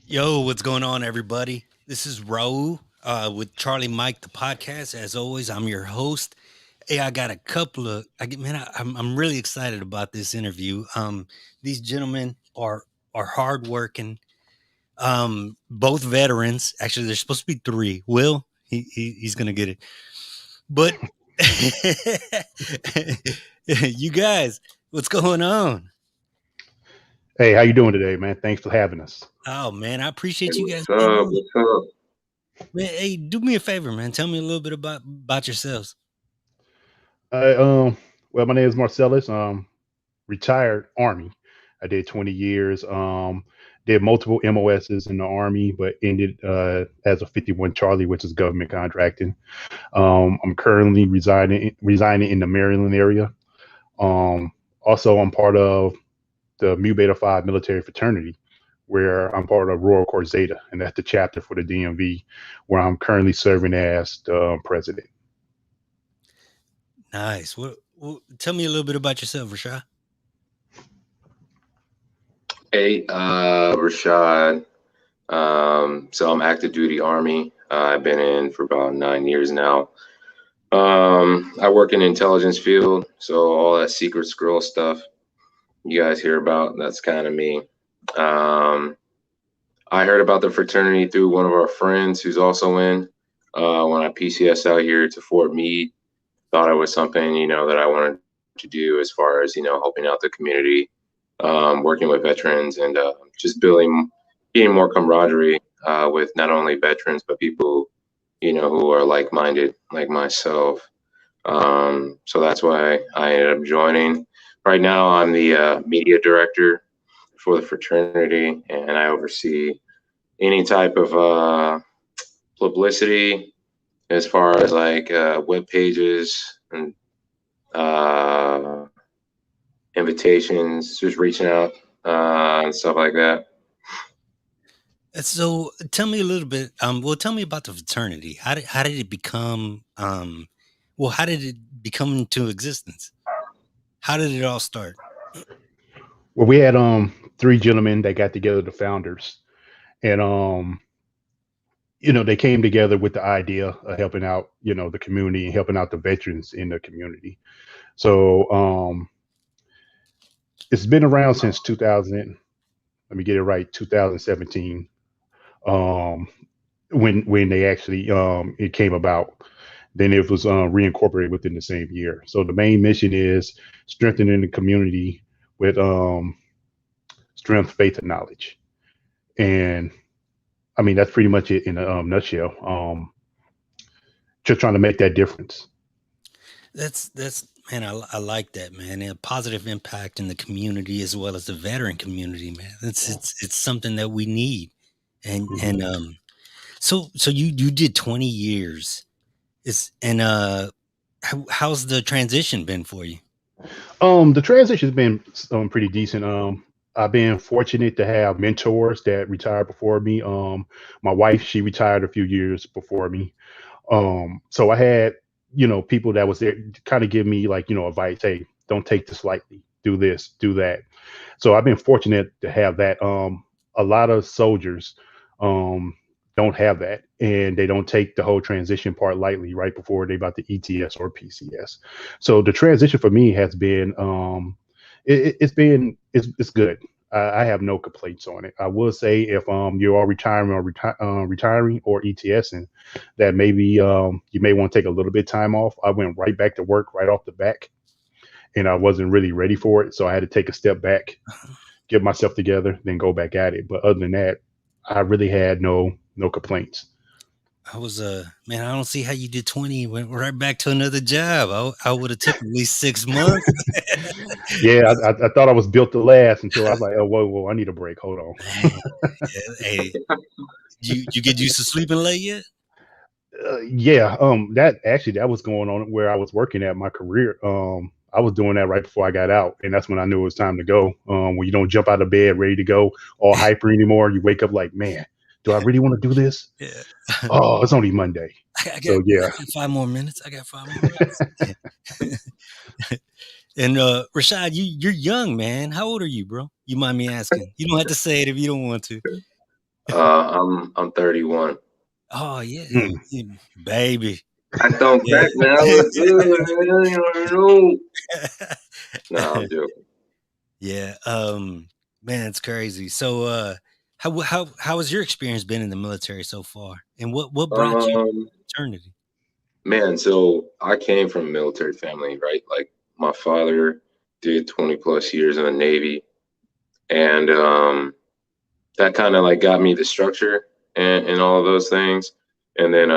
Yo, what's going on, everybody? This is Raul with Charlie Mike, the podcast. As always, I'm your host. Hey, I got a couple of, I'm really excited about this interview. These gentlemen are hardworking, both veterans. Actually, there's supposed to be three. Will he's gonna get it, but you guys, what's going on? Hey, how you doing today, man? Thanks for having us. Oh man, I Hey, appreciate you guys what's being up? on. What's up? Man, hey, do me a favor, man. Tell me a little bit about yourselves. I, well, my name is Marcellus. Retired Army. I did 20 years. Did multiple MOSs in the Army, but ended as a 51 Charlie, which is government contracting. I'm currently residing in the Maryland area. Also, I'm part of the Mu Beta Phi military fraternity, where I'm part of Royal Corps Zeta, and that's the chapter for the DMV, where I'm currently serving as the president. Nice. Tell me a little bit about yourself, Rashad. Hey, Rashad. So I'm active duty Army. I've been in for about 9 years now. I work in intelligence field, so all that secret scroll stuff you guys hear about, that's kind of me. Um, I heard about the fraternity through one of our friends who's also in. When I PCS out here to Fort Meade, thought it was something that I wanted to do as far as helping out the community, working with veterans, and just getting more camaraderie with not only veterans but people who are like-minded like myself. So that's why I ended up joining. Right now, I'm the media director for the fraternity, and I oversee any type of publicity as far as like web pages and uh, invitations, just reaching out and stuff like that. So tell me a little bit. Tell me about the fraternity. How did it become? How did it become into existence? How did it all start? Well, we had three gentlemen that got together, the founders, and they came together with the idea of helping out, the community and helping out the veterans in the community. So it's been around since 2000. Let me get it right, 2017. Um, when they actually it came about. Then it was reincorporated within the same year. So the main mission is strengthening the community with strength, faith, and knowledge. And I mean, that's pretty much it in a nutshell. Just trying to make that difference. That's man. I like that, man. A positive impact in the community as well as the veteran community, man. It's something that we need. And Mhm. and so you did 20 years. How's the transition been for you? The transition's been pretty decent. I've been fortunate to have mentors that retired before me. My wife, she retired a few years before me. So I had, people that was there to kind of give me like, advice. Hey, don't take this lightly. Do this, do that. So I've been fortunate to have that. A lot of soldiers um, don't have that, and they don't take the whole transition part lightly right before they about to ETS or PCS. So the transition for me has been it's good. I have no complaints on it. I will say if you are retiring or ETSing, that maybe you may want to take a little bit of time off. I went right back to work right off the back, and I wasn't really ready for it, so I had to take a step back, get myself together, then go back at it. But other than that, I really had no complaints. I was man, I don't see how you did 20 went right back to another job. I would have took at least 6 months. Yeah, I thought I was built to last until I was like, oh, whoa, I need a break. Hold on. Man, yeah, hey, you get used to sleeping late yet? Yeah, that was going on where I was working at my career. I was doing that right before I got out, and that's when I knew it was time to go. When you don't jump out of bed ready to go, all hyper anymore, you wake up like, man, do I really want to do this? Yeah. Oh, it's only Monday. I got So yeah. 5 more minutes. I got 5 more minutes. And Rashad, you're young, man. How old are you, bro? You mind me asking? You don't have to say it if you don't want to. I'm 31. Oh yeah, Mm. baby. I don't Yeah. crack, man. I look good. Man. I don't know. Nah, I'm joking. Yeah. Man, it's crazy. So how has your experience been in the military so far? And what brought you to Um, fraternity? Man, so I came from a military family, right? Like my father did 20 plus years in the Navy, and that kind of like got me the structure and all of those things. And then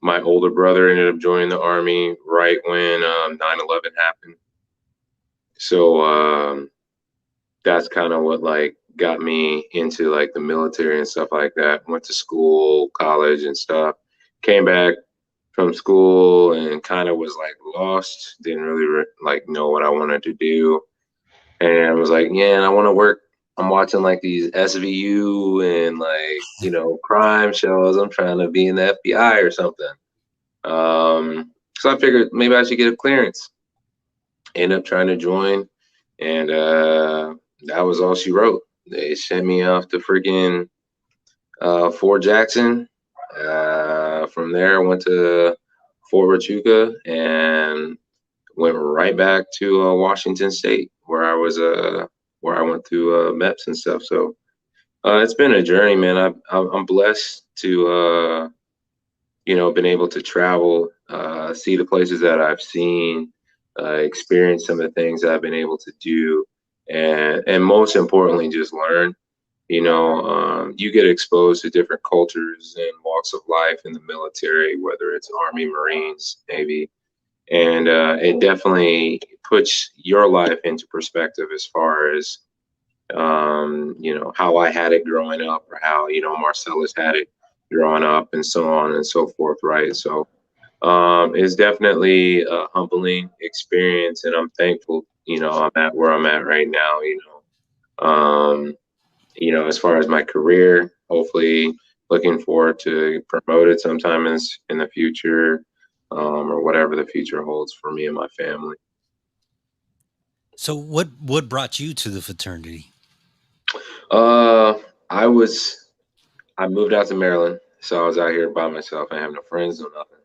my older brother ended up joining the Army right when 9/11 happened. So that's kind of what like got me into like the military and stuff like that. Went to school, college, and stuff. Came back from school and kind of was like lost. Didn't really like know what I wanted to do, and was like, yeah, I want to work. I'm watching like these SVU and like crime shows. I'm trying to be in the FBI or something. So I figured maybe I should get a clearance. Ended up trying to join, and that was all she wrote. They sent me off to freaking Fort Jackson. From there, I went to Fort Huachuca and went right back to Washington State, where I went through MEPS and stuff. So it's been a journey, man. I'm blessed to been able to travel, see the places that I've seen, experience some of the things that I've been able to do, and most importantly, just learn. You get exposed to different cultures and walks of life in the military, whether it's Army, Marines, Navy, and it definitely puts your life into perspective as far as how I had it growing up, or how Marcellus had it growing up, and so on and so forth, right? So it's definitely a humbling experience, and I'm thankful. I'm at where I'm at right now. As far as my career, hopefully looking forward to promoted sometime in the future, or whatever the future holds for me and my family. So what brought you to the fraternity? Uh, I was I moved out to Maryland, so I was out here by myself. I have no friends, no nothing.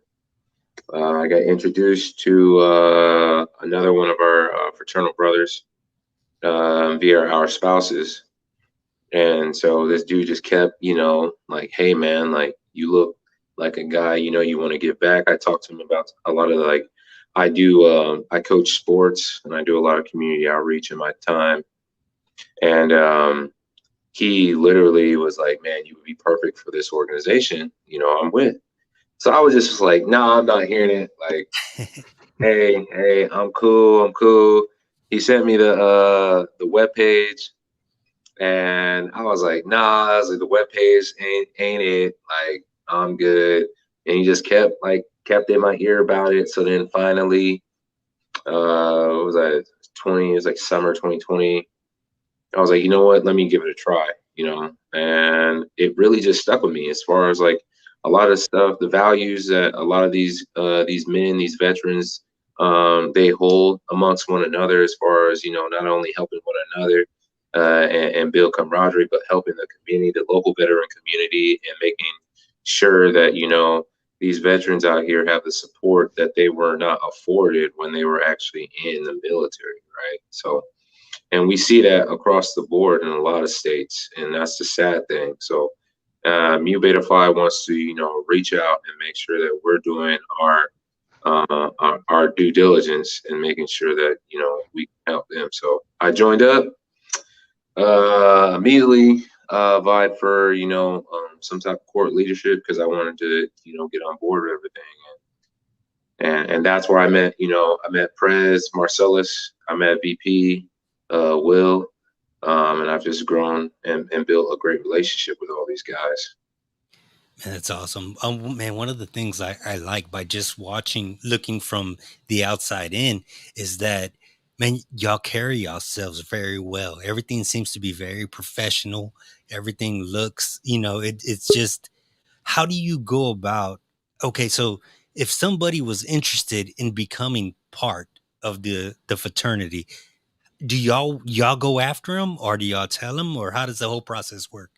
I got introduced to another one of our fraternal brothers via our spouses. And so this dude just kept, like, hey man, like you look like a guy, you want to give back. I talked to him about a lot of like, I coach sports and I do a lot of community outreach in my time. And he literally was like, man, you would be perfect for this organization, I'm with. So I was just like, no, I'm not hearing it. Like, hey, I'm cool, I'm cool. He sent me the web page. And I was like, nah, I was like, the webpage ain't it. Like, I'm good. And he just kept in my ear about it. So then finally, what was that? 20, it was like summer 2020. I was like, you know what? Let me give it a try, and it really just stuck with me as far as like a lot of stuff, the values that a lot of these men, these veterans, they hold amongst one another, as far as, not only helping one another and build camaraderie, but helping the community, the local veteran community, and making sure that, these veterans out here have the support that they were not afforded when they were actually in the military, right? So, and we see that across the board in a lot of states, and that's the sad thing. So Mu Beta Phi wants to, reach out and make sure that we're doing our due diligence and making sure that, we can help them. So I joined up, immediately vied for, some type of court leadership, because I wanted to, get on board with everything. And that's where I met Prez, Marcellus, I met VP, Will, and I've just grown and built a great relationship with all these guys. Man, that's awesome. Man, one of the things I like by just looking from the outside in is that, man, y'all carry yourselves very well. Everything seems to be very professional. Everything looks, it's just, how do you go about, okay, so if somebody was interested in becoming part of the fraternity. Do y'all go after them, or do y'all tell them, or how does the whole process work?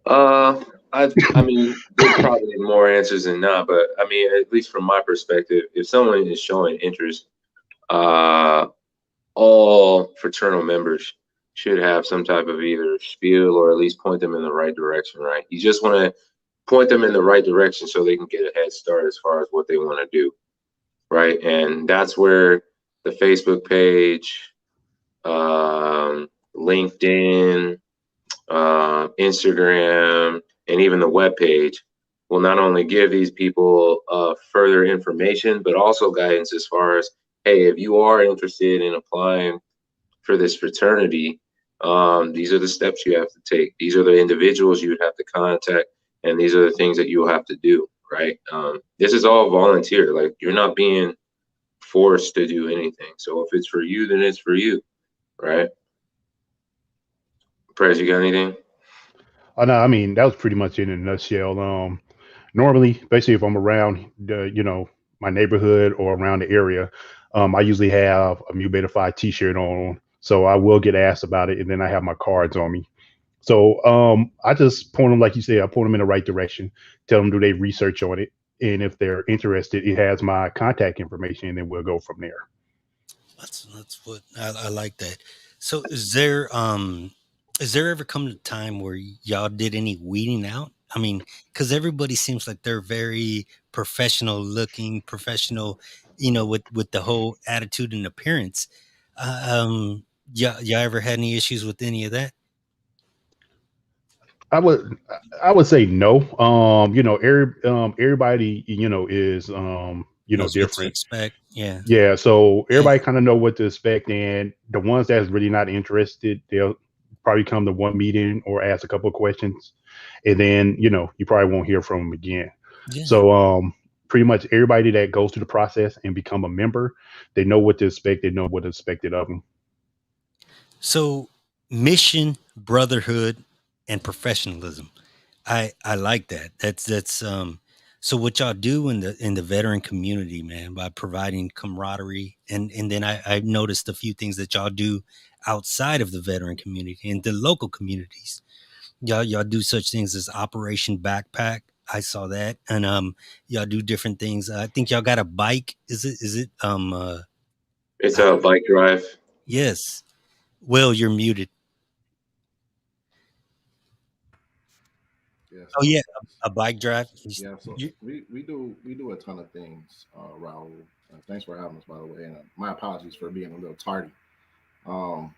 Uh, I mean, there's probably more answers than not, but I mean, at least from my perspective, if someone is showing interest, uh, all fraternal members should have some type of either spiel or at least point them in the right direction, right? You just want to point them in the right direction so they can get a head start as far as what they want to do, right? And that's where the Facebook page, LinkedIn, Instagram, and even the web page will not only give these people further information, but also guidance as far as, hey, if you are interested in applying for this fraternity, these are the steps you have to take. These are the individuals you would have to contact, and these are the things that you will have to do, right? This is all volunteer. Like, you're not being forced to do anything. So if it's for you, then it's for you, right? Prez, you got anything? Oh no, I mean that was pretty much in a nutshell. Normally, basically, if I'm around my neighborhood or around the area, I usually have a Mu Beta Phi T-shirt on, so I will get asked about it, and then I have my cards on me. So I just point them, like you said, I point them in the right direction. Tell them do they research on it, and if they're interested, it has my contact information, and then we'll go from there. That's what I like that. So is there ever come a time where y'all did any weeding out? I mean, because everybody seems like they're very professional looking, professional, with the whole attitude and appearance. Y'all ever had any issues with any of that? I would I would say no. Everybody is Knows what to different. expect. Yeah. Yeah, so Yeah. everybody kind of know what to expect, and the ones that's really not interested, they'll probably come to one meeting or ask a couple of questions, and then you probably won't hear from them again. Yeah. So pretty much everybody that goes through the process and become a member, they know what to expect. They know what is expected of them. So mission, brotherhood, and professionalism. I like that. That's so what y'all do in the veteran community, man, by providing camaraderie, and then I noticed a few things that y'all do outside of the veteran community and the local communities. Y'all do such things as Operation Backpack. I saw that. And y'all do different things. I think y'all got a bike. Is it It's uh, a bike drive. yes. Well, you're muted. Yeah, Oh so yeah, a bike drive. yeah, so You- we do a ton of things, Raul. Thanks for having us, by the way, and my apologies for being a little tardy. Um,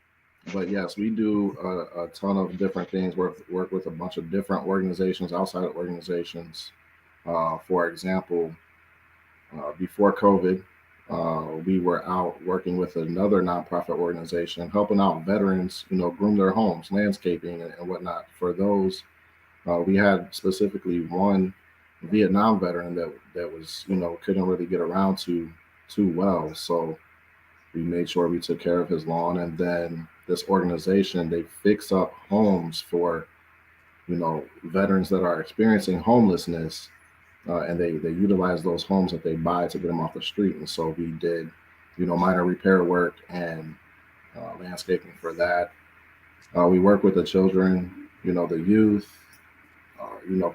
but yes, we do a ton of different things. Work with a bunch of different organizations, outside organizations. For example, before COVID, we were out working with another nonprofit organization, helping out veterans, groom their homes, landscaping, and whatnot. For those, we had specifically one Vietnam veteran that was, couldn't really get around to too well. So we made sure we took care of his lawn, and then this organization, they fix up homes for, veterans that are experiencing homelessness, and they utilize those homes that they buy to get them off the street. And so we did, minor repair work and landscaping for that. We work with the children, the youth,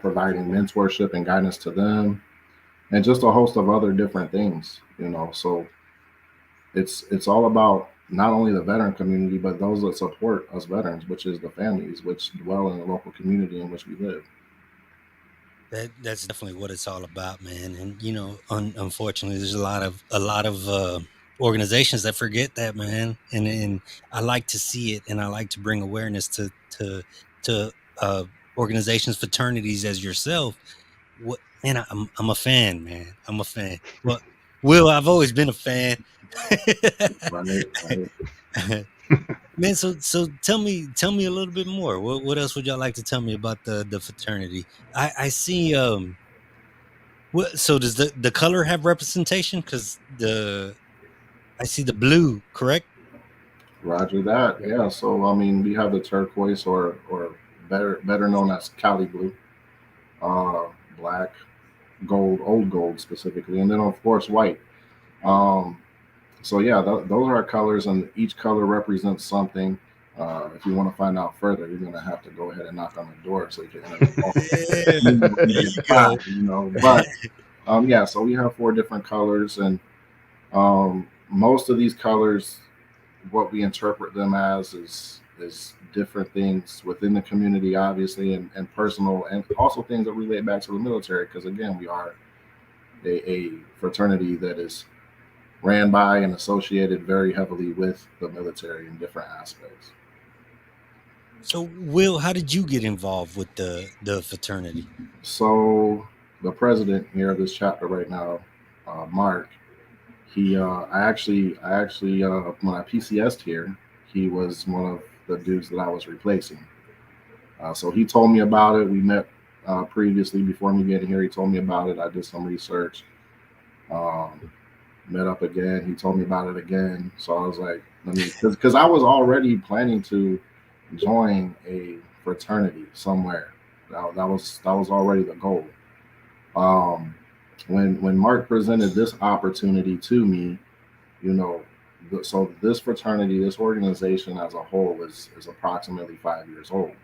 providing mentorship and guidance to them, and just a host of other different things. So it's all about not only the veteran community, but those that support us veterans, which is the families which dwell in the local community in which we live. that's definitely what it's all about, man. And unfortunately, there's a lot of organizations that forget that, man. And I like to see it, and I like to bring awareness to organizations, fraternities as yourself. What man? I'm a fan, man. I'm a fan. Well, Will, I've always been a fan. Right, right. Man, so tell me a little bit more. What else would y'all like to tell me about the fraternity? I see. What? So does the color have representation? Because the I see the blue, correct? Roger that. Yep. Yeah. So I mean, we have the turquoise, or better known as Cali blue, black, gold, old gold specifically, and then of course white. So yeah, those are our colors, and each color represents something. If you want to find out further, you're gonna have to go ahead and knock on the door so you can enter the hall. Yeah, You know, there and get you go. by, you know. But yeah, so we have 4 different colors, and most of these colors, what we interpret them as is different things within the community, obviously, and personal, and also things that relate back to the military. Because again, we are a fraternity that is ran by and associated very heavily with the military in different aspects. So, Will, how did you get involved with the fraternity? So the president here of this chapter right now, Mark, I actually when I PCS'd here, he was one of the dudes that I was replacing. So he told me about it. We met previously before me getting here. He told me about it. I did some research. Um, Met up again. He told me about it again. So I was like, let me, because I was already planning to join a fraternity somewhere. That was already the goal. Um, when Mark presented this opportunity to me, you know, so this fraternity, this organization as a whole is approximately 5 years old.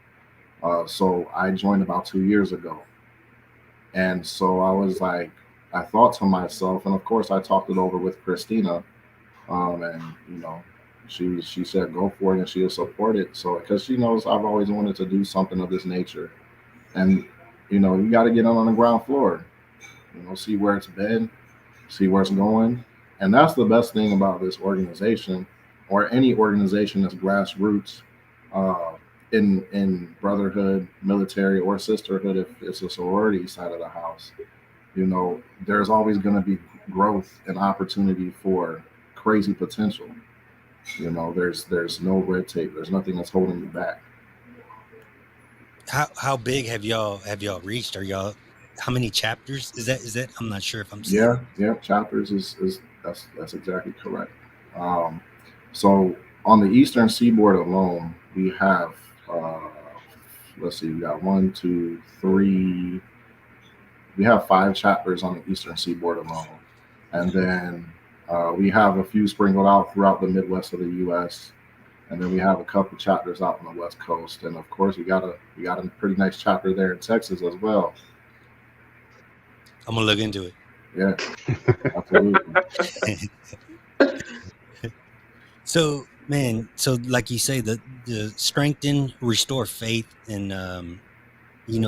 So I joined about 2 years ago, and so I was like, I thought to myself, and of course I talked it over with Christina, and she said go for it and she'll support it. So because she knows I've always wanted to do something of this nature, and you got to get on the ground floor, see where it's been, see where it's going. And that's the best thing about this organization, or any organization that's grassroots, uh, in brotherhood, military, or sisterhood, if it's a sorority side of the house. There's always going to be growth and opportunity for crazy potential. There's no red tape. There's nothing that's holding you back. How big have y'all reached? Are y'all how many chapters? Is that I'm not sure if I'm saying. Yeah, yeah. Chapters is that's exactly correct. Um, so on the eastern seaboard alone, we have uh, let's see, we got one, two, three. We have 5 chapters on the eastern seaboard alone, and then we have a few sprinkled out throughout the Midwest of the U.S. And then we have a couple chapters out on the West Coast, and of course we got a pretty nice chapter there in Texas as well. I'm gonna look into it. Yeah, absolutely. So, man, so like you say, the strengthen, restore faith, and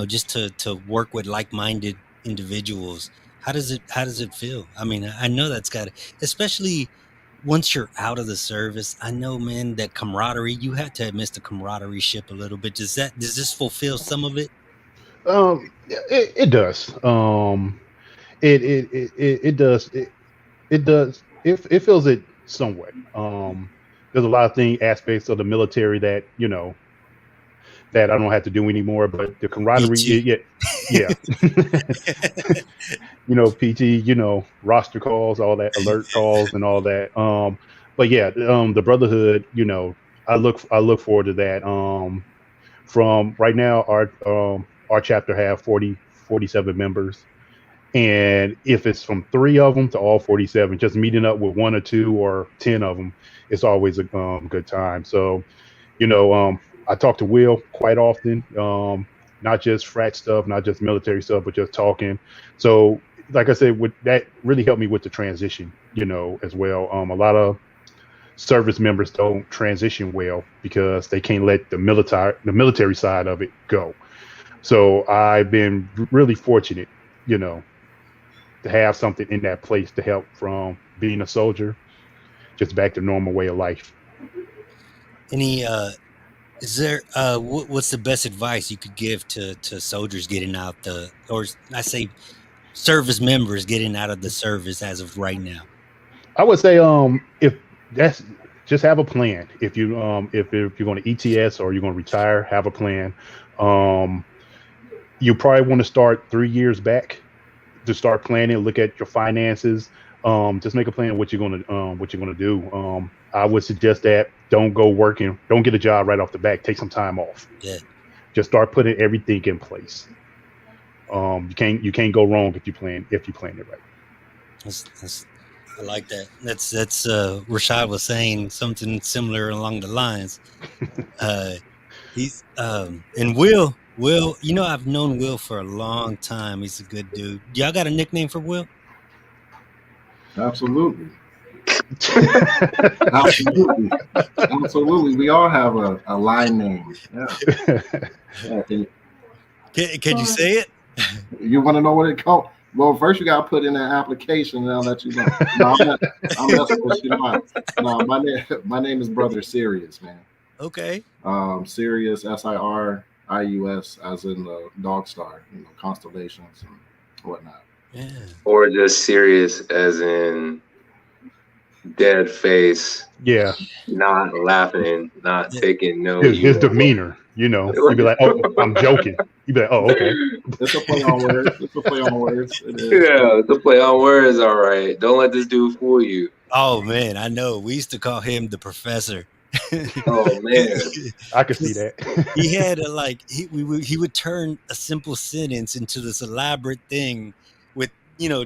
just to work with like-minded individuals. How does it feel? I mean, I know that's got to, especially once you're out of the service. I know, man, that camaraderie. You had to miss the camaraderie ship a little bit. Does this fulfill some of it? Yeah, it does. It does. It does. It feels it somewhat. There's a lot of aspects of the military that that I don't have to do anymore. But the Me camaraderie, too. yeah. PT, roster calls, all that, alert calls, and all that. But yeah, the brotherhood, I look forward to that. From right now, our chapter have 47 members, and if it's from 3 of them to all 47, just meeting up with 1 or 2 or 10 of them, it's always a good time. So I talk to Will quite often, not just frat stuff, not just military stuff, but just talking. So, like I said, with that really helped me with the transition, as well. A lot of service members don't transition well because they can't let the military side of it go. So I've been really fortunate, you know, to have something in that place to help from being a soldier just back to normal way of life. Any is there what's the best advice you could give to soldiers getting out or I say service members getting out of the service as of right now? I would say if that's just have a plan. If you're going to ETS or you're going to retire, have a plan. Um you probably want to start 3 years back to start planning, look at your finances. Just make a plan of what you're gonna do. I would suggest that don't go working, don't get a job right off the back. Take some time off. Yeah, Just start putting everything in place. You can't go wrong if you plan it right. that's I like that. That's Rashad was saying something similar along the lines. Uh, he's and Will, you know I've known Will for a long time. He's a good dude. Y'all got a nickname for Will? Absolutely, absolutely, absolutely. We all have a line name. Yeah. Yeah. Can you say it? You want to know what it called? Well, first you got to put in an application, and I'll let you know. No, I'm not. I'm messing with you. No, my name is Brother Sirius, man. Okay. Sirius, Sirius, as in the dog star, constellations and whatnot. Yeah. Or just serious as in dead face, Yeah, not laughing, not Yeah. taking no his humor. demeanor, you'd be like, "Oh, I'm joking." You'd be like, "Oh, okay." It's a play on words. It's a play on words. It is. Yeah, the play on words, all right. Don't let this dude fool you. Oh man, I know. We used to call him the professor. Oh man. I could see 'Cause that. he had a like he would turn a simple sentence into this elaborate thing with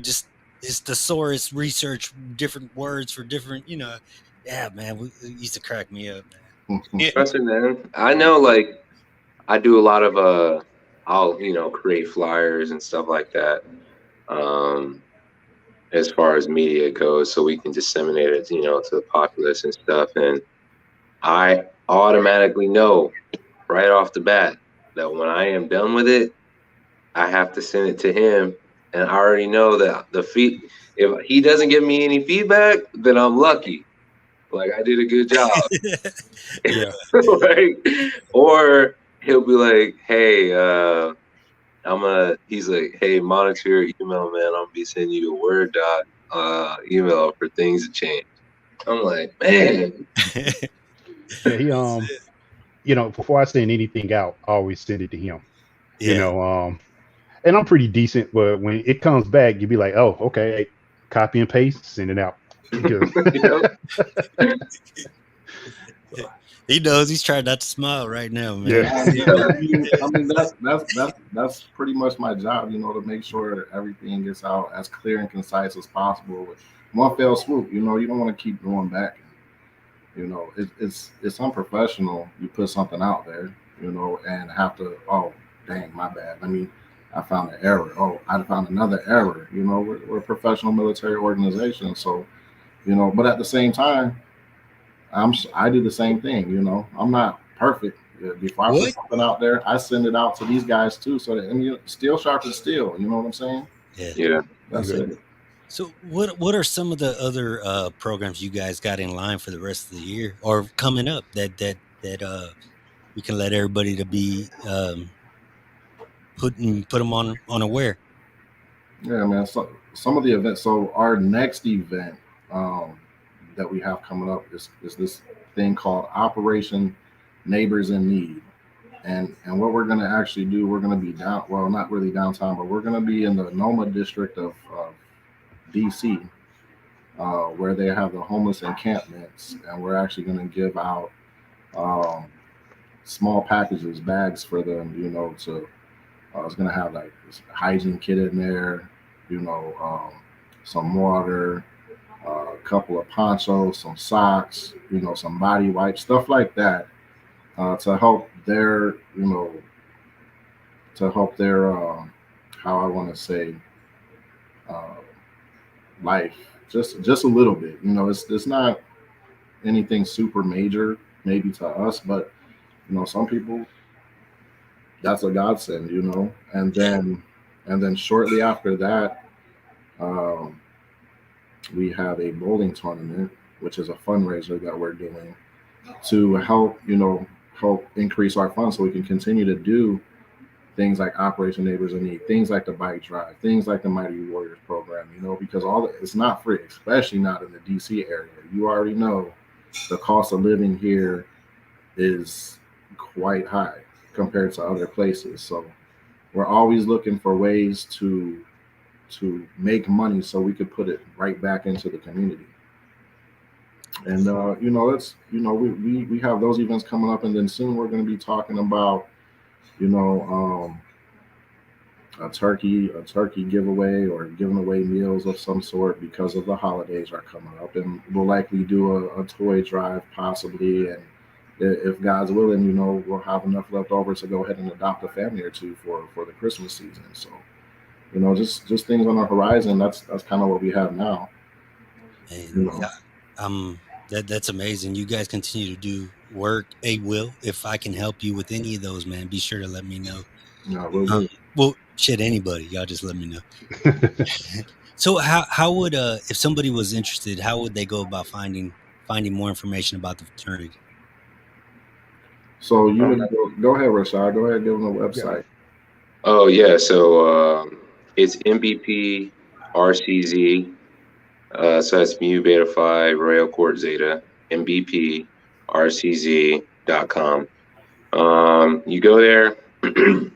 just his thesaurus research different words for different yeah man it used to crack me up man. Trust me, man. I know like I do a lot of I'll, create flyers and stuff like that. Um as far as media goes, so we can disseminate it, to the populace and stuff. And I automatically know right off the bat that when I am done with it, I have to send it to him. And I already know that if he doesn't give me any feedback, then I'm lucky. Like I did a good job. Yeah, Like, or he'll be like, hey, he's like, hey, monitor your email, man. I'm gonna be sending you a Word doc email for things to change. I'm like, man. yeah. He That's it. before I send anything out, I always send it to him. You Yeah. know, and I'm pretty decent, but when it comes back, you'd be like, "Oh, okay, hey, copy and paste, send it out." Because Yep. He knows he's trying not to smile right now, man. yeah, I I see mean, him. that's pretty much my job, to make sure everything gets out as clear and concise as possible with one fell swoop. You don't want to keep going back. It's unprofessional. You put something out there, and have to. Oh, dang, my bad. I found an error. Oh, I found another error. We're a professional military organization, so But at the same time, I do the same thing. I'm not perfect. Before I put What? something out there, I send it out to these guys too. So that steel sharpens steel. You know what I'm saying? Yeah. Yeah. That's okay. it. So what are some of the other programs you guys got in line for the rest of the year or coming up that we can let everybody to be put them on aware? Yeah, man. So some of the events. So our next event um, that we have coming up is this thing called Operation Neighbors in Need. And what we're going to actually do, we're going to be down. Well, not really downtown, but we're going to be in the Noma district of DC, where they have the homeless encampments, and we're actually going to give out um, small packages, bags for them. To it's going to have like this hygiene kit in there, some water, a couple of ponchos, some socks, some body wipes, stuff like that, to help their how I want to say uh, life just a little bit. It's not anything super major maybe to us, but some people that's a godsend. Yeah. And then shortly after that, um, we have a bowling tournament, which is a fundraiser that we're doing to help increase our funds so we can continue to do things like Operation Neighbors in Need, things like the bike drive, things like the Mighty Warriors program, because it's not free, especially not in the DC area. You already know the cost of living here is quite high compared to other places. So we're always looking for ways to make money so we could put it right back into the community. And it's we have those events coming up, and then soon we're going to be talking about you know um, a turkey giveaway or giving away meals of some sort because of the holidays are coming up, and we'll likely do a toy drive possibly, and if God's willing, we'll have enough left over to go ahead and adopt a family or two for the Christmas season. So just things on the horizon. That's kind of what we have now. You And know, that's amazing. You guys continue to do work. Hey, Will, if I can help you with any of those, man, be sure to let me know. we'll do. Well, shit, anybody, y'all just let me know. So how would if somebody was interested, how would they go about finding more information about the fraternity? So you would go ahead, Rashad. Go ahead and give them the Yeah. website. Oh yeah, so it's MBP RCZ. So that's Mu Beta Phi Royal Court Zeta, MBP RCZ.com. You go there. They'll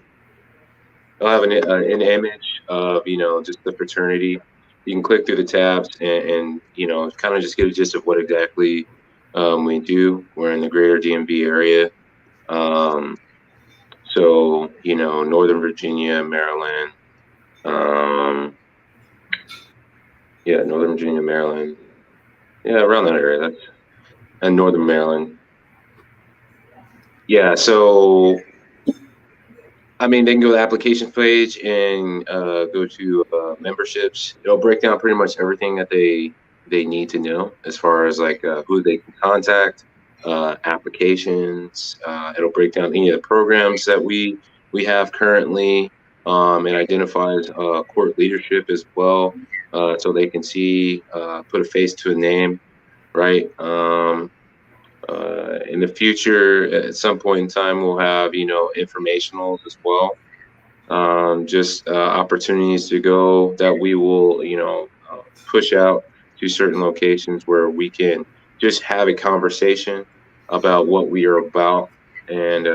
have an image of just the fraternity. You can click through the tabs and kind of just get a gist of what exactly we do. We're in the greater DMV area. Um, so Northern Virginia, Maryland. Um, yeah, Northern Virginia, Maryland. Yeah, around that area. That's and Northern Maryland. Yeah, so I mean, they can go to the application page and go to memberships. It'll break down pretty much everything that they need to know as far as like who they can contact, applications. It'll break down any of the programs that we have currently, and identifies court leadership as well, so they can see, put a face to a name, right? In the future, at some point in time, we'll have informationals as well, just opportunities to go that we will push out to certain locations where we can just have a conversation about what we are about. And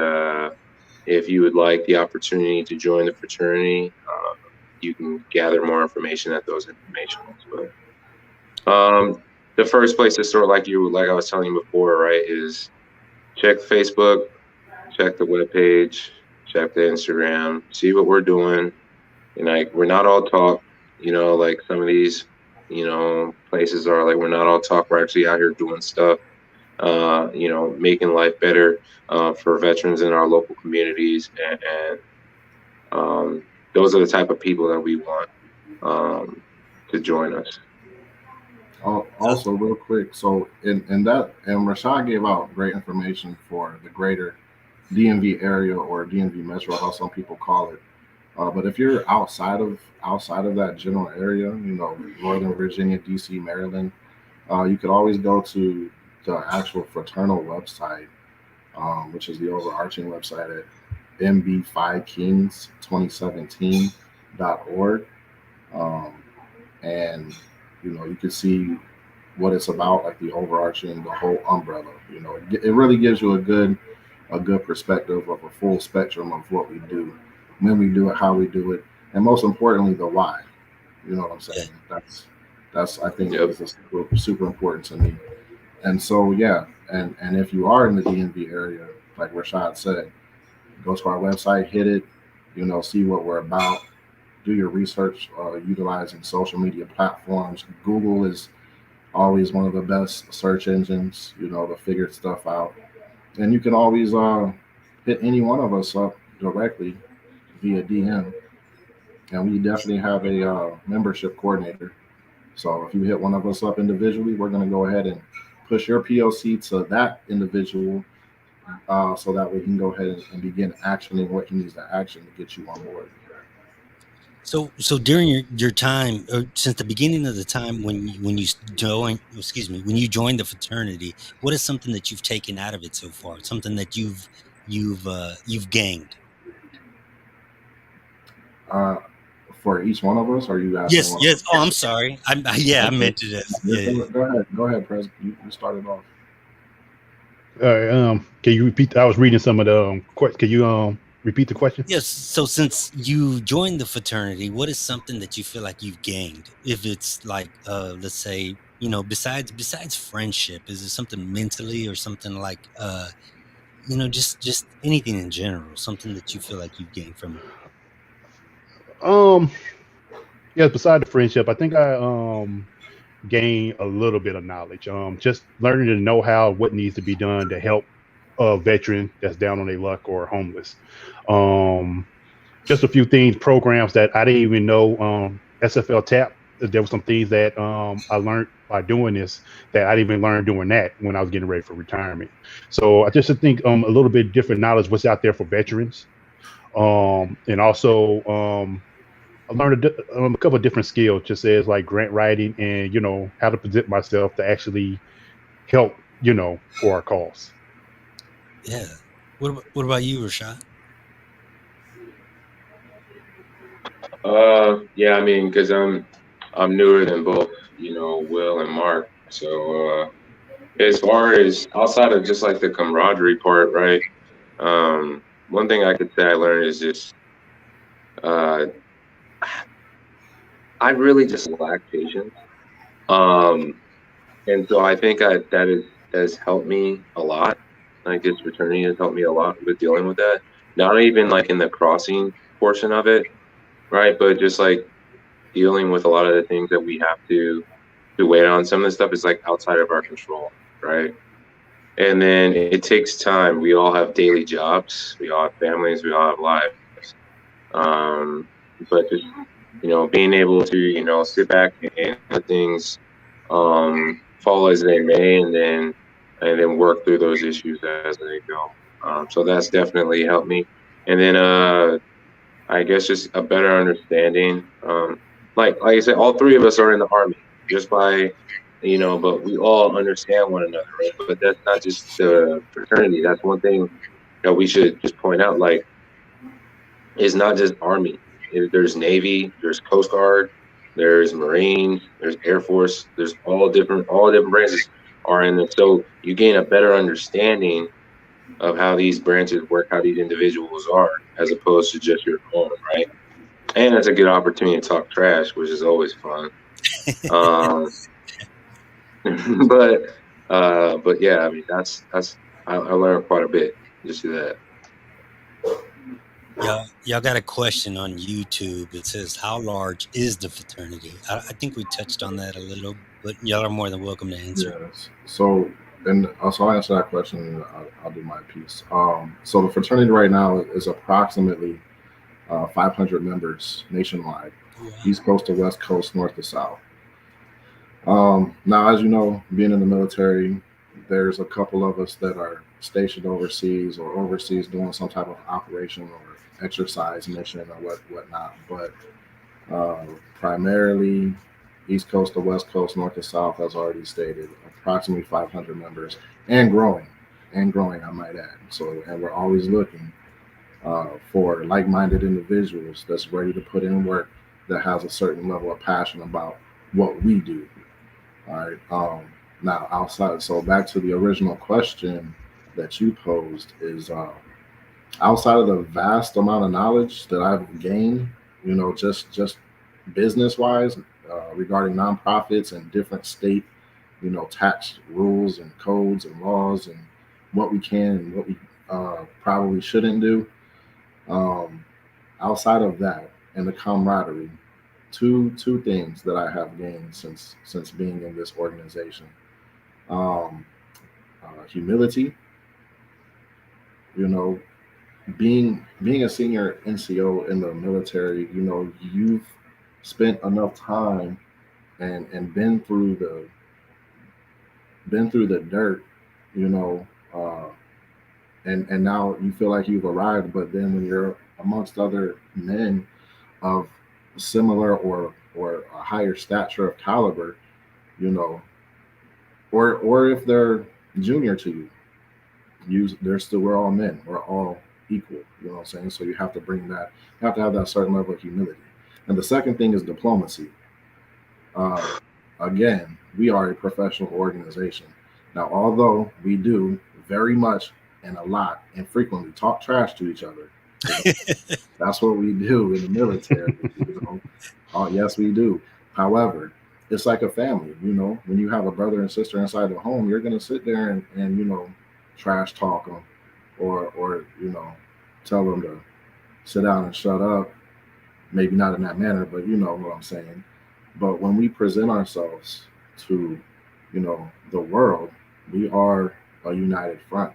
if you would like the opportunity to join the fraternity, you can gather more information at those informationals. But the first place to start, like I was telling you before, right, is check Facebook, check the webpage, check the Instagram, see what we're doing. And like, we're not all talk, like some of these, places are like, we're not all talk. We're actually out here doing stuff, making life better for veterans in our local communities. And those are the type of people that we want to join us. Also, real quick, so in that, and Rashad gave out great information for the greater DMV area or DMV Metro, how some people call it. But if you're outside of that general area, Northern Virginia, DC, Maryland, you could always go to the actual fraternal website, which is the overarching website at mb5kings2017.org. Um, and you can see what it's about, like the overarching, the whole umbrella. It really gives you a good perspective of a full spectrum of what we do, when we do it, how we do it, and most importantly, the why. You know what I'm Yeah. saying? That's I think Yep. is super, super important to me. And so yeah, and if you are in the DMV area, like Rashad said, go to our website, hit it, see what we're about, do your research, utilizing social media platforms. Google is always one of the best search engines, to figure stuff out. And you can always hit any one of us up directly via DM. And we definitely have a membership coordinator. So if you hit one of us up individually, we're going to go ahead and push your POC to that individual, so that we can go ahead and begin actioning what he needs to action to get you on board. So during your time, or since the beginning of the time when you joined, excuse me, when you joined the fraternity, what is something that you've taken out of it so far? Something that you've gained? Uh, for each one of us, or are you asking Yes, one of yes. us? Oh, I'm sorry. Yeah, I Okay. meant it as Yeah, yeah. go ahead, Pres. You started off. All right, can you repeat? I was reading some of the can you repeat the question? Yes. So since you joined the fraternity, what is something that you feel like you've gained? If it's like, let's say, besides friendship, is it something mentally or something like, just anything in general, something that you feel like you've gained from it? Um, yeah. Beside the friendship, I think I gain a little bit of knowledge. Just learning to know how what needs to be done to help a veteran that's down on their luck or homeless. Um, just a few things, programs that I didn't even know. SFL Tap. There were some things that I learned by doing this that I didn't even learn doing that when I was getting ready for retirement. So I just think a little bit different knowledge what's out there for veterans. And also I learned a couple of different skills, just as like grant writing and how to present myself to actually help for our cause. Yeah. What about you, Rashad? Yeah, I mean, because I'm newer than both, Will and Mark. So as far as outside of just like the camaraderie part, right? One thing I could say I learned is just uh, I really just lack patience. Um, and so I think has helped me a lot. Like this fraternity has helped me a lot with dealing with that. Not even like in the crossing portion of it, right? But just like dealing with a lot of the things that we have to wait on. Some of the stuff is like outside of our control, right? And then it takes time. We all have daily jobs. We all have families. We all have lives. Um, but just being able to sit back and let things fall as they may, and then work through those issues as they go. So that's definitely helped me. And then I guess just a better understanding. Like I said, all three of us are in the army just by but we all understand one another, right? But that's not just the fraternity. That's one thing that we should just point out. Like, it's not just army. There's Navy, there's Coast Guard, there's Marines, there's Air Force. There's all different branches are in there. So you gain a better understanding of how these branches work, how these individuals are, as opposed to just your own, right? And it's a good opportunity to talk trash, which is always fun. Um, but but yeah, I mean that's I learned quite a bit just through that. Y'all got a question on YouTube. It says, "How large is the fraternity?" I think we touched on that a little, but y'all are more than welcome to answer. Yes. So, and so I'll answer that question. And I'll do my piece. So the fraternity right now is approximately 500 members nationwide, Wow. East Coast to West Coast, North to South. Now, as you know, being in the military, there's a couple of us that are stationed overseas or overseas doing some type of operation or exercise mission or whatnot. But primarily East Coast to West Coast, North to South, as already stated, approximately 500 members and growing, I might add. So, and we're always looking for like-minded individuals that's ready to put in work, that has a certain level of passion about what we do. All right. Now, outside, so back to the original question that you posed is outside of the vast amount of knowledge that I've gained, just business wise, regarding nonprofits and different state, tax rules and codes and laws and what we can and what we probably shouldn't do. Um, Outside of that and the camaraderie, two things that I have gained since being in this organization. Um, Humility, you know, being a senior NCO in the military, you've spent enough time and been through the dirt, you know, uh, and now you feel like you've arrived. But then when you're amongst other men of similar or a higher stature of caliber, you know, or if they're junior to you, we're all men, we're all equal. You know what I'm saying? So you have to you have to have that certain level of humility. And the second thing is diplomacy. Uh, Again, we are a professional organization. Now, although we do very much and a lot and frequently talk trash to each other, that's what we do in the military. Oh, yes, we do. However, it's like a family. When you have a brother and sister inside the home, you're going to sit there and trash talk them, or tell them to sit down and shut up, maybe not in that manner, but you know what I'm saying. But when we present ourselves to, you know, the world, we are a united front.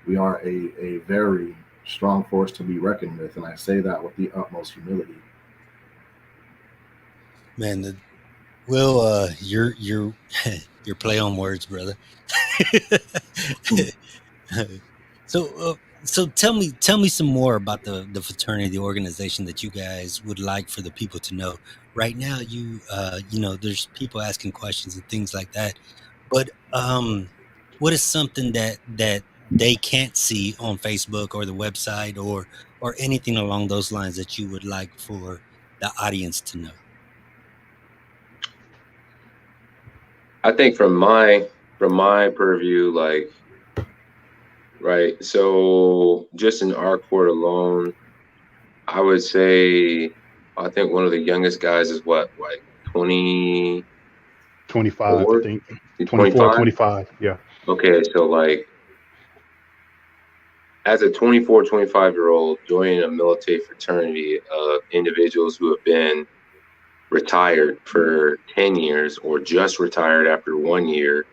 We are a very strong force to be reckoned with, and I say that with the utmost humility. Man, Will, you're your play on words, brother. Hmm. So tell me some more about the fraternity, the organization that you guys would like for the people to know. Right now, there's people asking questions and things like that, but what is something that they can't see on Facebook or the website or anything along those lines that you would like for the audience to know? I think from my purview, like, right, so just in our court alone, I would say I think one of the youngest guys is what, like 24, 25, I think. 24, 25? 25. Yeah. Okay, so like as a 24, 25-year-old joining a military fraternity of individuals who have been retired for 10 years or just retired after 1 year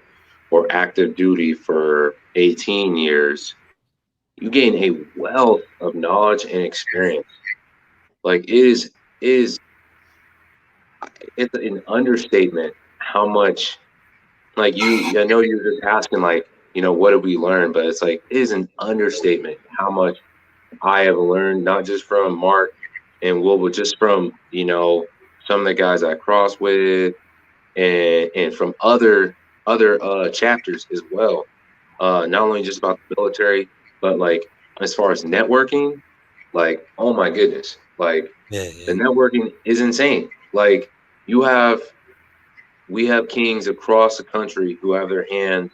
or active duty for 18 years, you gain a wealth of knowledge and experience. Like it is it's an understatement how much, like, I know you're just asking, like, what did we learn, but it's like it is an understatement how much I have learned, not just from Mark and Will, but just from some of the guys I cross with, and from other chapters as well. Not only just about the military, but like as far as networking, like, oh my goodness, like Yeah, the yeah. networking is insane. Like, you have we have kings across the country who have their hands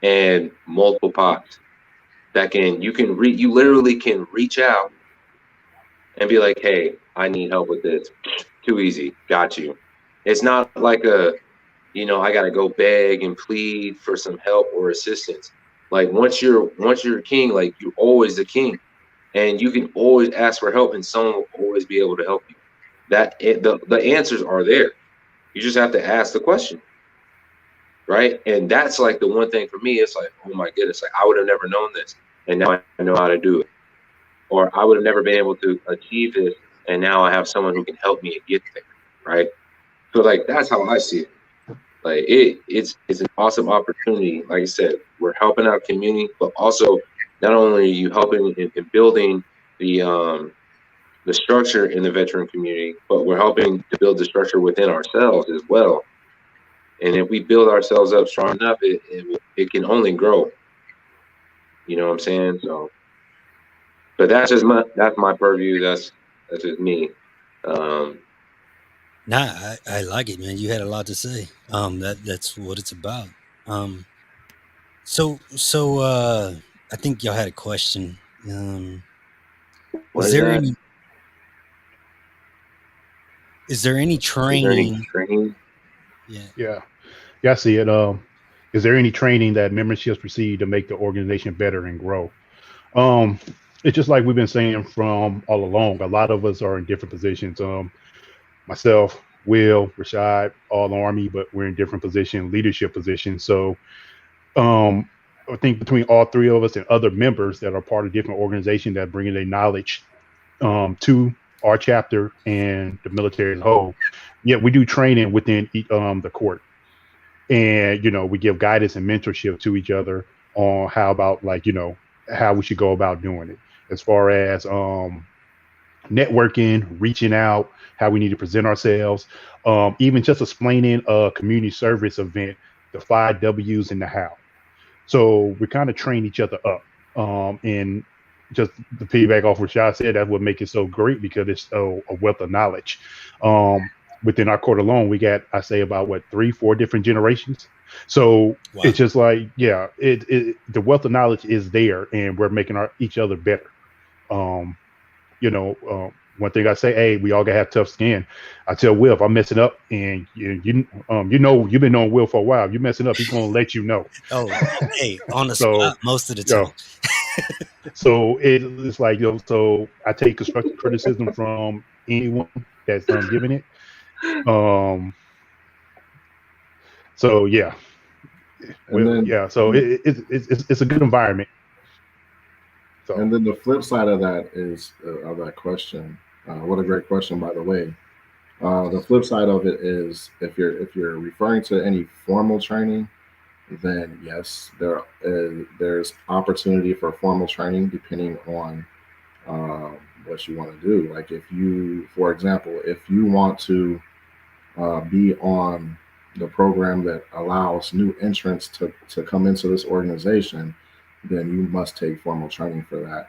in multiple pots that you literally can reach out and be like, hey, I need help with this. Too easy. Got you. It's not like I got to go beg and plead for some help or assistance. Like, once you're a king, like, you're always the king, and you can always ask for help, and someone will always be able to help you. The answers are there. You just have to ask the question, right? And that's like the one thing for me. It's like, oh my goodness, like I would have never known this, and now I know how to do it. Or I would have never been able to achieve this, and now I have someone who can help me get there, right? So like that's how I see it. Like it's an awesome opportunity. Like I said, we're helping out community, but also not only are you helping in building the structure in the veteran community, but we're helping to build the structure within ourselves as well. And if we build ourselves up strong enough, it can only grow. You know what I'm saying? So, but that's my purview. That's just me. Um, Nah, I like it, man. You had a lot to say. That's what it's about. Um, so I think y'all had a question. what Is is there that? any is there any Is there any training? training? Yeah. Yeah. Yeah, I see it. Is there any training that memberships receive to make the organization better and grow? Um, it's just like we've been saying from all along. A lot of us are in different positions. Myself, Will, Rashad, all Army, but we're in different positions, leadership positions. So um, I think between all three of us and other members that are part of different organizations that bringing their knowledge to our chapter and the military as a whole, yeah, we do training within the court, and we give guidance and mentorship to each other on how about, like, how we should go about doing it, as far as networking, reaching out, how we need to present ourselves, even just explaining a community service event, the 5 W's and the how. So we kind of train each other up. And just the piggyback off what Shah said, that's what makes it so great, because it's a wealth of knowledge. Within our court alone, we got, I say, about what, 3, 4 different generations. So Wow. it's just like, yeah, the wealth of knowledge is there, and we're making each other better. Um, one thing I say, hey, we all gotta have tough skin. I tell Will, if I'm messing up, and you've been knowing Will for a while, you're messing up, he's gonna let you know. Oh, hey, on the So, spot most of the you time. know, so it's like, so I take constructive criticism from anyone that's giving it. Um, so yeah, And well, then yeah. So it's a good environment. So the flip side of that is of that question. What a great question, by the way. The flip side of it is if you're referring to any formal training, then yes, there's opportunity for formal training depending on what you want to do. Like if you, for example, if you want to be on the program that allows new entrants to come into this organization, then you must take formal training for that.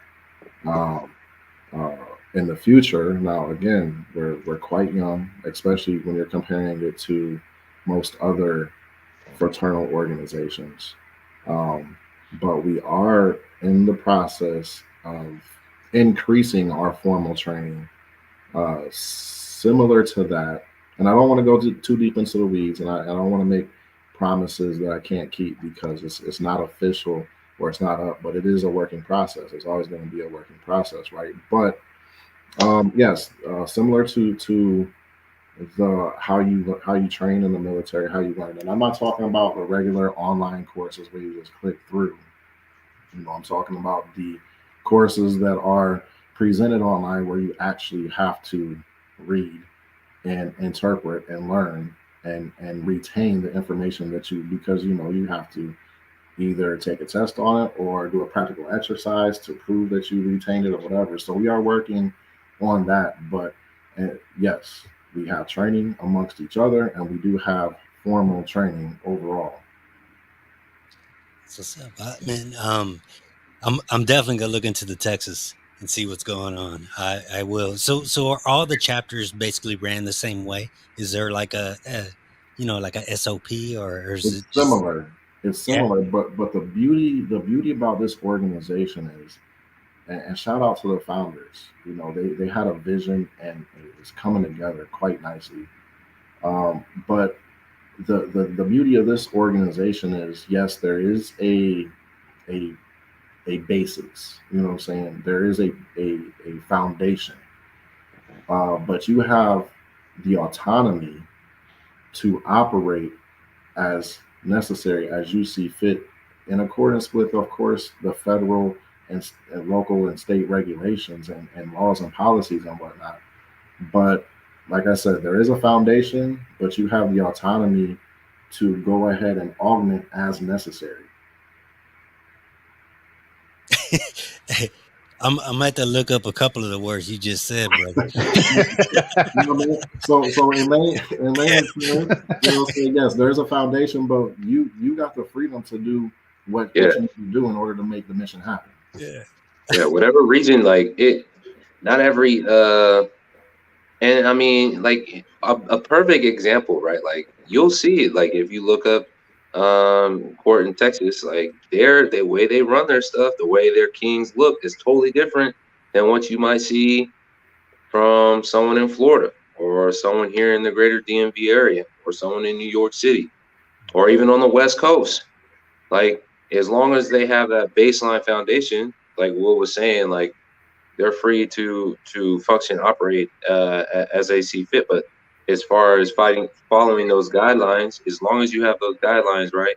Um, uh, in the future, now again, we're quite young, especially when you're comparing it to most other fraternal organizations. Um, but we are in the process of increasing our formal training, similar to that. And I don't want to go too deep into the weeds, and I don't want to make promises that I can't keep because it's not official or it's not up, but it is a working process. It's always going to be a working process, right? But yes, similar to the how you train in the military, how you learn. And I'm not talking about the regular online courses where you just click through. I'm talking about the courses that are presented online where you actually have to read and interpret and learn and retain the information that you, because you have to either take a test on it or do a practical exercise to prove that you retained it or whatever. So we are working on that. But yes, we have training amongst each other, and we do have formal training overall. So what's up, man? I'm definitely gonna look into the Texas and see what's going on. I will. So are all the chapters basically ran the same way? Is there like like a SOP, or is It's it just similar. It's yeah? similar, but the beauty about this organization is, and shout out to the founders. They had a vision and it's coming together quite nicely. But the beauty of this organization is, yes, there is a a basics. You know what I'm saying? There is a foundation, but you have the autonomy to operate as necessary as you see fit, in accordance with, of course, the federal and local and state regulations and laws and policies and whatnot. But like I said, there is a foundation, but you have the autonomy to go ahead and augment as necessary. I'm at to look up a couple of the words you just said, brother. You know what I mean? So in Yeah, layman's terms, saying yes, there's a foundation, but you got the freedom to do Yeah, what you can do in order to make the mission happen. yeah. yeah. Whatever region, like it. Not every. And I mean, like a perfect example, right? Like you'll see it. Like if you look up, court in Texas, like the way they run their stuff, the way their kings look is totally different than what you might see from someone in Florida or someone here in the greater DMV area or someone in New York City or even on the West Coast. Like as long as they have that baseline foundation, like Will was saying, like they're free to function, operate as they see fit. But as far as following those guidelines, as long as you have those guidelines, right,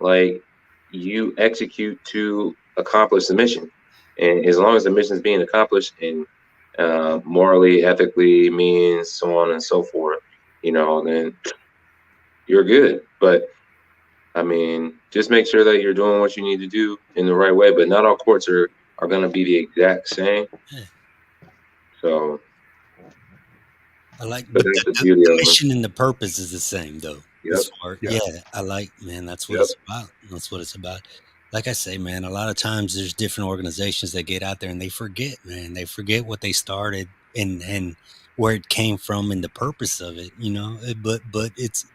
like you execute to accomplish the mission, and as long as the mission is being accomplished and morally, ethically, means so on and so forth, then you're good. But I mean, just make sure that you're doing what you need to do in the right way. But not all courts are going to be the exact same. Yeah. So, I like, but but that's the the beauty of them. mission and the purpose is the same, though. Yep. As far, yeah. yeah, I like, man. That's what Yep. it's about. That's what it's about. Like I say, man, a lot of times there's different organizations that get out there and they forget, man. They forget what they started and where it came from and the purpose of it. But it's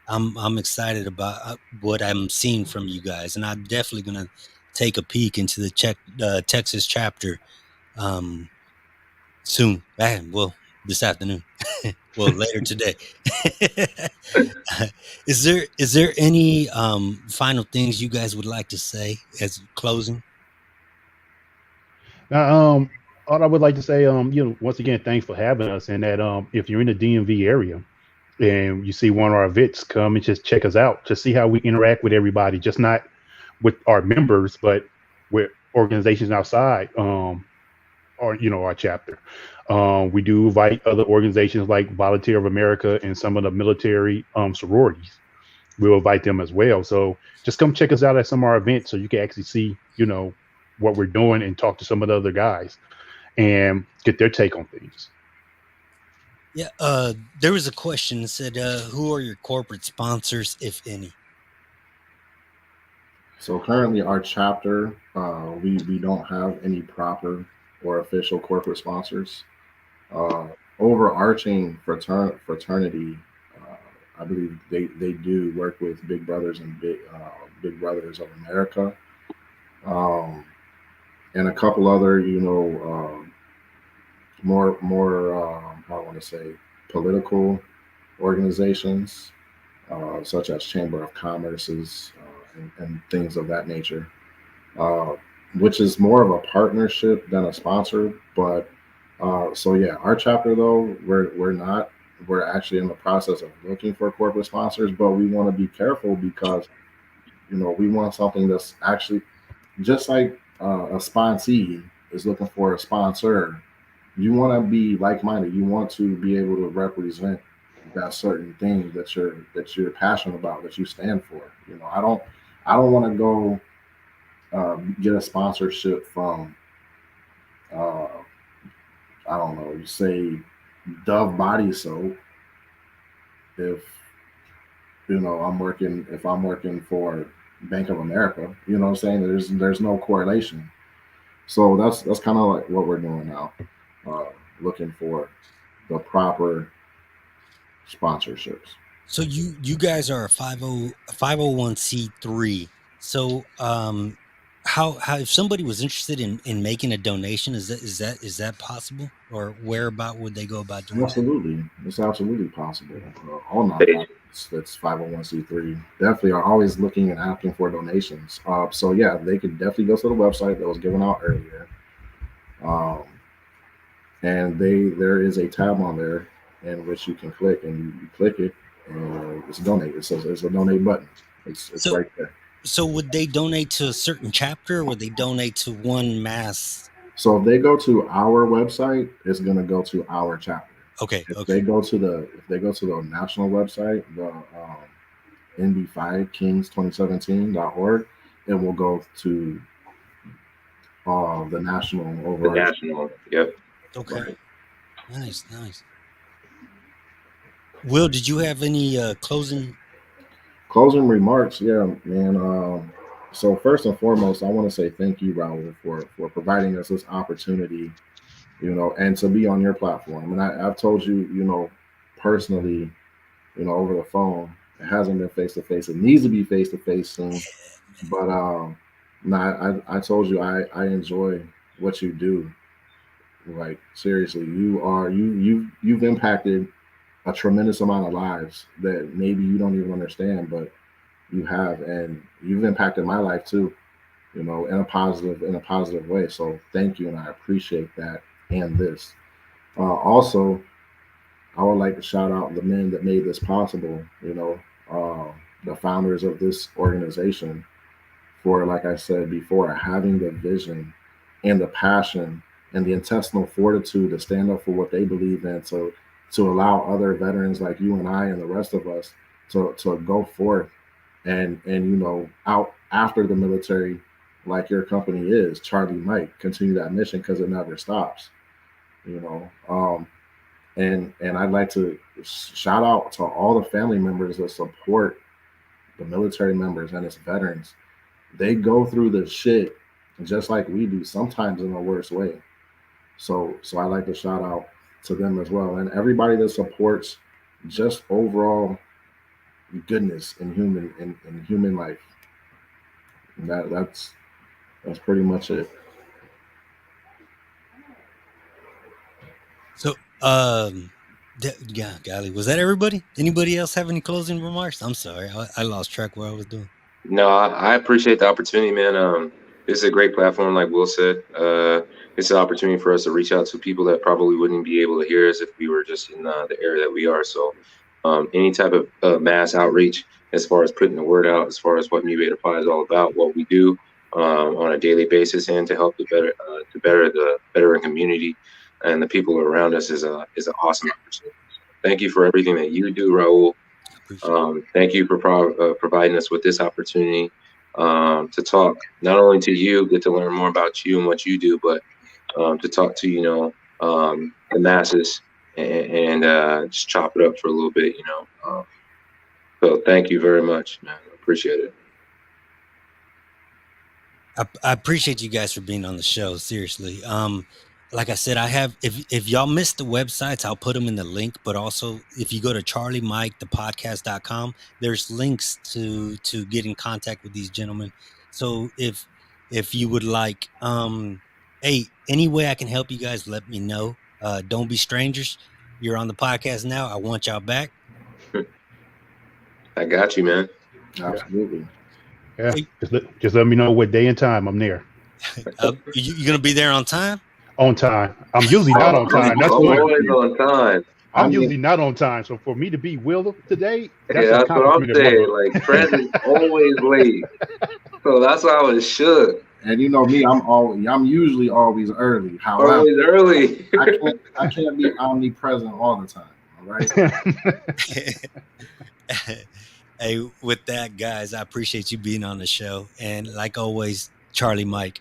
I'm excited about what I'm seeing from you guys, and I'm definitely gonna take a peek into the Texas chapter um soon. Well, this afternoon. Well, later today. Is there any final things you guys would like to say as closing? Now, all I would like to say, once again, thanks for having us. And that, if you're in the DMV area and you see one of our events, come and just check us out. Just see how we interact with everybody, just not with our members, but with organizations outside, or our chapter. We do invite other organizations like Volunteer of America and some of the military sororities. We'll invite them as well. So just come check us out at some of our events so you can actually see, what we're doing and talk to some of the other guys and get their take on things. Yeah, there was a question that said, "Who are your corporate sponsors, if any?" So currently, our chapter, we don't have any proper or official corporate sponsors. Uh, Overarching fraternity, I believe they do work with Big Brothers and Big Brothers of America, um, and a couple other, more I want to say political organizations, such as Chamber of Commerce's and things of that nature, uh, which is more of a partnership than a sponsor. But so yeah, our chapter though we're not. We're actually in the process of looking for corporate sponsors, but we want to be careful because we want something that's actually just like a sponsee is looking for a sponsor. You want to be like-minded. You want to be able to represent that certain thing that you're passionate about, that you stand for. I don't want to go get a sponsorship from uh, I don't know, say Dove body soap if I'm working for Bank of America. You know what I'm saying? There's no correlation. So that's kind of like what we're doing now, uh, looking for the proper sponsorships. So you guys are a 501c3. So how if somebody was interested in making a donation, is that possible, or where about would they go about doing that? Absolutely, it's absolutely possible. All nonprofits that's 501c3 definitely are always looking and asking for donations. So yeah, they could definitely go to the website that was given out earlier, um, and there is a tab on there in which you can click, and you click it, and it's donate. It says it's a donate button. It's So right there. so would they donate to a certain chapter, or would they donate to one mass? So if they go to our website, it's going to go to our chapter. Okay, If okay. they go to the national website, the NB5 Kings 2017.org, it will go to the national The overarching. national. Yep. Okay. Right. Nice. Will, did you have any closing? Closing remarks, yeah, man. So first and foremost, I want to say thank you, Raul, for providing us this opportunity, and to be on your platform. And I've told you, personally, over the phone. It hasn't been face to face. It needs to be face to face soon. But no, I told you I enjoy what you do. Like seriously, you've impacted a tremendous amount of lives that maybe you don't even understand, but you have, and you've impacted my life too. In a positive way. So thank you, and I appreciate that. And this also, I would like to shout out the men that made this possible. The founders of this organization for, like I said before, having the vision and the passion and the intestinal fortitude to stand up for what they believe in, to allow other veterans like you and I and the rest of us to go forth and out after the military, like your company is, Charlie Mike, continue that mission because it never stops. You know, and I'd like to shout out to all the family members that support the military members and its veterans. They go through the shit just like we do, sometimes in a worse way. So I like to shout out to them as well, and everybody that supports just overall goodness in human life. And that's pretty much it. So, yeah, golly, was that everybody? Anybody else have any closing remarks? I'm sorry, I lost track what I was doing. No, I appreciate the opportunity, man. This is a great platform, like Will said. it's an opportunity for us to reach out to people that probably wouldn't be able to hear us if we were just in the area that we are. So any type of mass outreach, as far as putting the word out, as far as what Mu Beta Phi is all about, what we do on a daily basis, and to help to better the veteran community and the people around us is an awesome opportunity. Thank you for everything that you do, Raul. Thank you for providing us with this opportunity to talk not only to you, get to learn more about you and what you do, but to talk to the masses and just chop it up for a little bit. So thank you very much, man. I appreciate it. I appreciate you guys for being on the show. Seriously. Like I said, I have, if y'all missed the websites, I'll put them in the link, but also if you go to charliemikethepodcast.com, there's links to get in contact with these gentlemen. So if you would like, hey, any way I can help you guys, let me know. Don't be strangers. You're on the podcast now. I want y'all back. I got you, man. Absolutely. Yeah. Just let me know what day and time I'm there. You gonna be there on time? On time. I'm usually not on time. That's always on time. I'm usually not on time. So for me to be Will today, that's what I'm saying. Like Fred is always late. So that's why I was shook. And you know me, I'm usually always early. However, always early. I can't be omnipresent all the time. All right. Hey, with that, guys, I appreciate you being on the show. And like always, Charlie Mike.